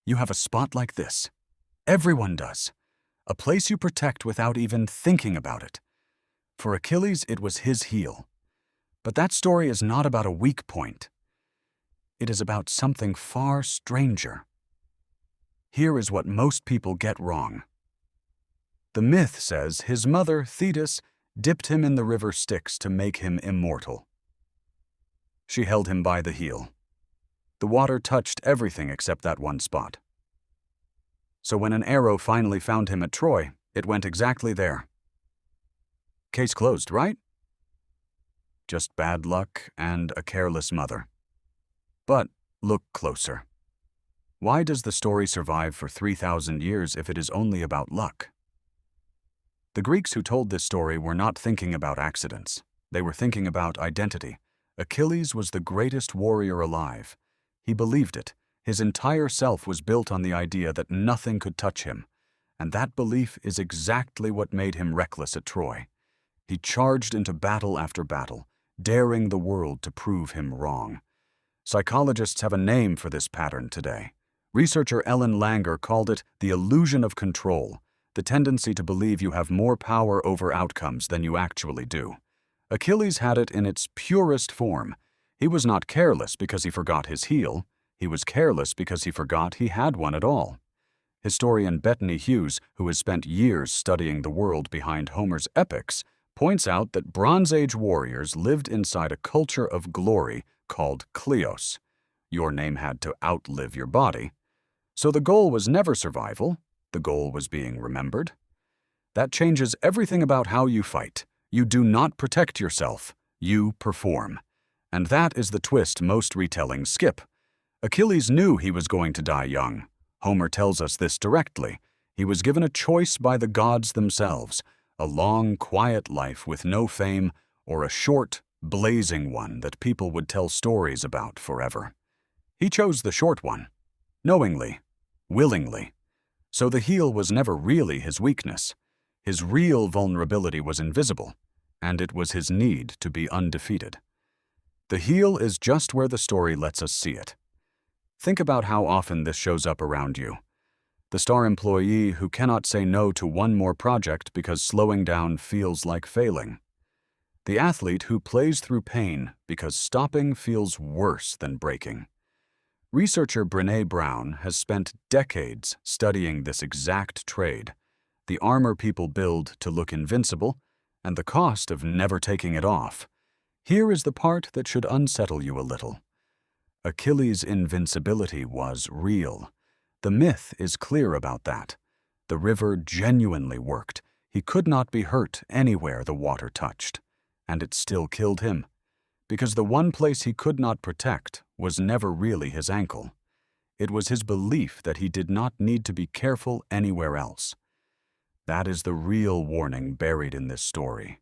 You have a spot like this. Everyone does. A place you protect without even thinking about it. For Achilles, it was his heel. But that story is not about a weak point. It is about something far stranger. Here is what most people get wrong. The myth says his mother, Thetis, dipped him in the River Styx to make him immortal. She held him by the heel. The water touched everything except that one spot. So when an arrow finally found him at Troy, it went exactly there. Case closed, right? Just bad luck and a careless mother. But look closer. Why does the story survive for 3,000 years if it is only about luck? The Greeks who told this story were not thinking about accidents. They were thinking about identity. Achilles was the greatest warrior alive. He believed it. His entire self was built on the idea that nothing could touch him. And that belief is exactly what made him reckless at Troy. He charged into battle after battle, daring the world to prove him wrong. Psychologists have a name for this pattern today. Researcher Ellen Langer called it the illusion of control, the tendency to believe you have more power over outcomes than you actually do. Achilles had it in its purest form. He was not careless because he forgot his heel. He was careless because he forgot he had one at all. Historian Bettany Hughes, who has spent years studying the world behind Homer's epics, points out that Bronze Age warriors lived inside a culture of glory called kleos. Your name had to outlive your body. So the goal was never survival. The goal was being remembered. That changes everything about how you fight. You do not protect yourself. You perform. And that is the twist most retellings skip. Achilles knew he was going to die young. Homer tells us this directly. He was given a choice by the gods themselves, a long, quiet life with no fame, or a short, blazing one that people would tell stories about forever. He chose the short one, knowingly, willingly. So the heel was never really his weakness. His real vulnerability was invisible, and it was his need to be undefeated. The heel is just where the story lets us see it. Think about how often this shows up around you. The star employee who cannot say no to one more project because slowing down feels like failing. The athlete who plays through pain because stopping feels worse than breaking. Researcher Brené Brown has spent decades studying this exact trade, the armor people build to look invincible, and the cost of never taking it off. Here is the part that should unsettle you a little. Achilles' invincibility was real. The myth is clear about that. The river genuinely worked. He could not be hurt anywhere the water touched. And it still killed him. Because the one place he could not protect was never really his ankle. It was his belief that he did not need to be careful anywhere else. That is the real warning buried in this story.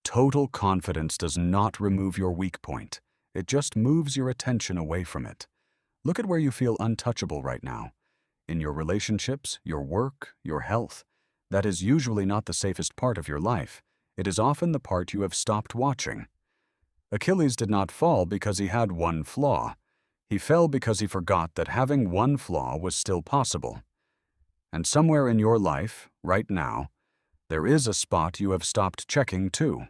Total confidence does not remove your weak point. It just moves your attention away from it. Look at where you feel untouchable right now. In your relationships, your work, your health. That is usually not the safest part of your life. It is often the part you have stopped watching. Achilles did not fall because he had one flaw. He fell because he forgot that having one flaw was still possible. And somewhere in your life, right now, there is a spot you have stopped checking too.